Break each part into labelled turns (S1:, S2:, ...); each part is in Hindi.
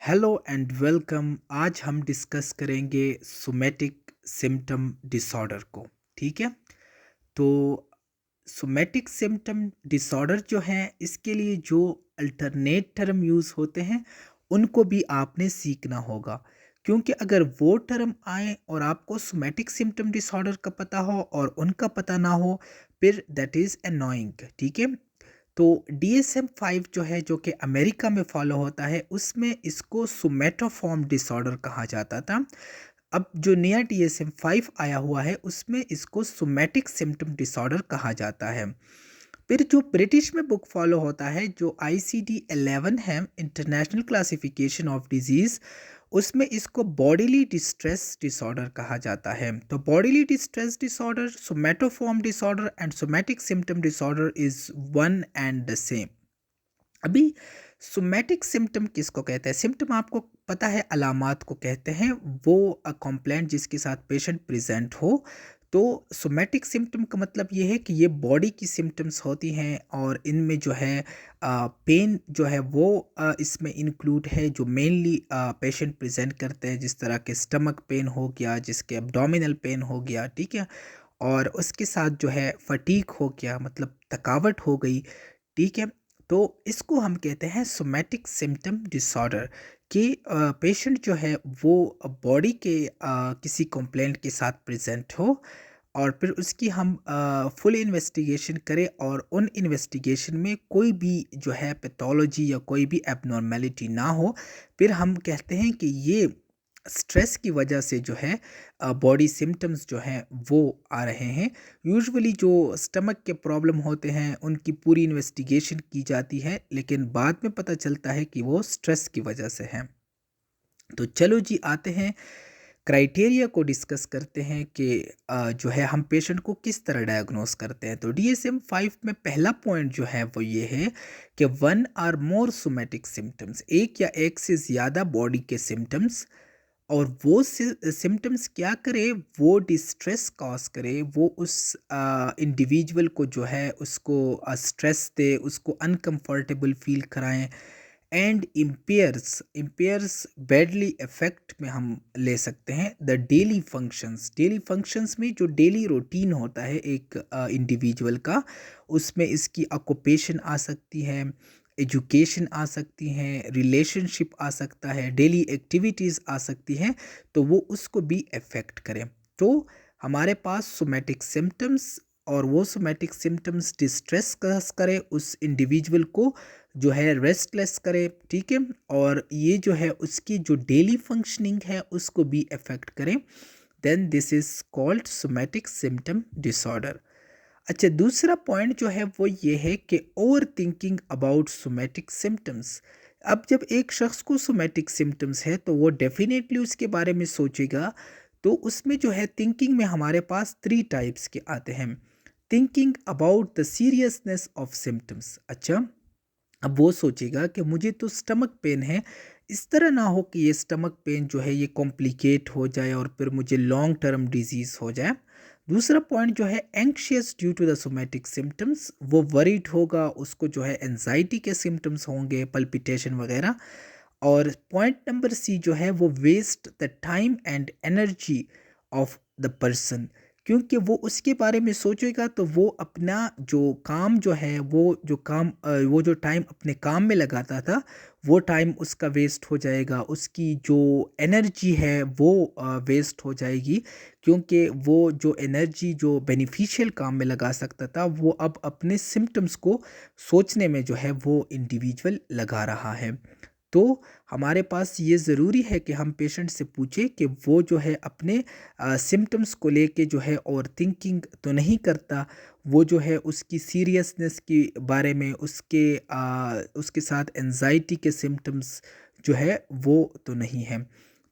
S1: Hello and welcome. आज हम डिस्कस करेंगे सोमैटिक सिम्पटम डिसऑर्डर को। ठीक है। तो सोमैटिक सिम्पटम डिसऑर्डर जो है, इसके लिए जो अल्टरनेट टर्म यूज़ होते हैं उनको भी आपने सीखना होगा, क्योंकि अगर वो टर्म आए और आपको सोमैटिक सिम्पटम डिसऑर्डर का पता हो और उनका पता ना हो, फिर दैट इज़ अनोइंग। ठीक है। तो DSM-5 जो है, जो कि अमेरिका में फॉलो होता है, उसमें इसको सोमैटोफॉर्म डिसऑर्डर कहा जाता था। अब जो नया DSM-5 आया हुआ है, उसमें इसको सोमैटिक सिम्पटम डिसऑर्डर कहा जाता है। फिर जो ब्रिटिश में बुक फॉलो होता है, जो ICD-11 है, इंटरनेशनल क्लासिफिकेशन ऑफ डिजीज़, उसमें इसको बॉडीली डिस्ट्रेस डिसऑर्डर कहा जाता है। तो bodily distress disorder, somatoform disorder and somatic symptom disorder is one and the same. अभी सोमैटिक सिम्पटम किसको कहते हैं? सिम्पटम आपको पता है, अलामात को कहते हैं। वो कंप्लेंट जिसके साथ पेशेंट प्रेजेंट हो। तो सोमैटिक सिम्पटम का मतलब ये है कि ये बॉडी की सिम्पटम्स होती हैं और इनमें जो है पेन जो है वो इसमें इंक्लूड है, जो मेनली पेशेंट प्रेजेंट करते हैं, जिस तरह के स्टमक पेन हो गया, जिसके एब्डोमिनल पेन हो गया। ठीक है। और उसके साथ जो है फटीक हो गया, मतलब थकावट हो गई। ठीक है। तो इसको हम कहते हैं सोमैटिक सिम्पटम डिसऑर्डर, कि पेशेंट जो है वो बॉडी के किसी कंप्लेंट के साथ प्रेजेंट हो, और फिर उसकी हम फुल इन्वेस्टिगेशन करें, और उन इन्वेस्टिगेशन में कोई भी जो है पैथोलॉजी या कोई भी एबनॉर्मेलिटी ना हो। फिर हम कहते हैं कि ये स्ट्रेस की वजह से जो है बॉडी सिम्टम्स जो हैं वो आ रहे हैं। यूजुअली जो स्टमक के प्रॉब्लम होते हैं उनकी पूरी इन्वेस्टिगेशन की जाती है, लेकिन बाद में पता चलता है कि वो स्ट्रेस की वजह से है। तो चलो जी, आते हैं क्राइटेरिया को डिस्कस करते हैं कि जो है हम पेशेंट को किस तरह डायग्नोस करते हैं। तो DSM-5 में पहला पॉइंट जो है वो ये है कि one or more somatic symptoms, एक या एक से ज़्यादा बॉडी के सिम्टम्स, और वो सिम्टम्स क्या करे, वो डिस्ट्रेस कॉज करे, वो उस इंडिविजुअल को जो है उसको स्ट्रेस दे, उसको अनकंफर्टेबल फील कराएं, एंड इम्पेयर्स बैडली इफेक्ट में हम ले सकते हैं द डेली फंक्शंस में जो डेली रूटीन होता है एक इंडिविजुअल का, उसमें इसकी ऑक्यूपेशन आ सकती है, एजुकेशन आ सकती हैं, रिलेशनशिप आ सकता है, डेली एक्टिविटीज़ आ सकती हैं। तो वो उसको भी अफेक्ट करें। तो हमारे पास सोमैटिक सिम्टम्स, और वो सोमैटिक सिम्टम्स डिस्ट्रेस करे उस इंडिविजुअल को, जो है रेस्टलेस करे। ठीक है। और ये जो है उसकी जो डेली फंक्शनिंग है उसको भी अफेक्ट करें, then this is called somatic symptom disorder. अच्छा, दूसरा पॉइंट जो है वो ये है कि over thinking about somatic symptoms. अब जब एक शख्स को सोमैटिक सिम्टम्स है तो वो डेफिनेटली उसके बारे में सोचेगा। तो उसमें जो है थिंकिंग में हमारे पास थ्री टाइप्स के आते हैं। Thinking about the seriousness of symptoms. अच्छा, अब वो सोचेगा कि मुझे तो स्टमक पेन है, इस तरह ना हो कि ये स्टमक पेन जो है ये कॉम्प्लिकेट हो जाए और फिर मुझे लॉन्ग टर्म डिजीज़ हो जाए। दूसरा पॉइंट जो है anxious due to the somatic symptoms, वो वरीड होगा, उसको जो है एनजाइटी के सिम्टम्स होंगे, पल्पिटेशन वगैरह। और पॉइंट नंबर सी जो है वो waste the time and energy of the person, क्योंकि वो उसके बारे में सोचेगा तो वो अपना जो काम जो है, वो जो टाइम अपने काम में लगाता था, वो टाइम उसका वेस्ट हो जाएगा, उसकी जो एनर्जी है वो वेस्ट हो जाएगी, क्योंकि वो जो एनर्जी जो बेनिफिशियल काम में लगा सकता था, वो अब अपने सिम्टम्स को सोचने में जो है वो इंडिविजुअल लगा रहा है। तो हमारे पास ये ज़रूरी है कि हम पेशेंट से पूछें कि वो जो है अपने सिम्टम्स को लेके जो है और थिंकिंग तो नहीं करता, वो जो है उसकी सीरियसनेस के बारे में, उसके साथ एंजाइटी के सिम्टम्स जो है वो तो नहीं है।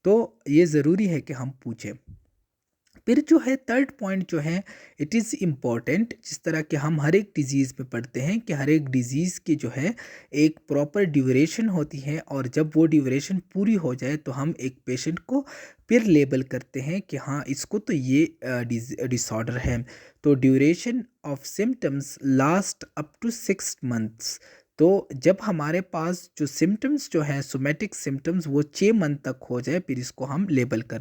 S1: तो ये ज़रूरी है कि हम पूछें। फिर जो है थर्ड पॉइंट जो है, इट इज़ इम्पॉर्टेंट, जिस तरह कि हम हर एक डिज़ीज़ में पढ़ते हैं कि हर एक डिज़ीज़ की जो है एक प्रॉपर ड्यूरेशन होती है, और जब वो ड्यूरेशन पूरी हो जाए तो हम एक पेशेंट को फिर लेबल करते हैं कि हाँ, इसको तो ये डिसऑर्डर है। तो duration of symptoms last up to 6 months. तो जब हमारे पास जो सिम्टम्स जो हैं सोमैटिक सिम्टम्स वो 6 मंथ तक हो जाए फिर इसको हम लेबल कर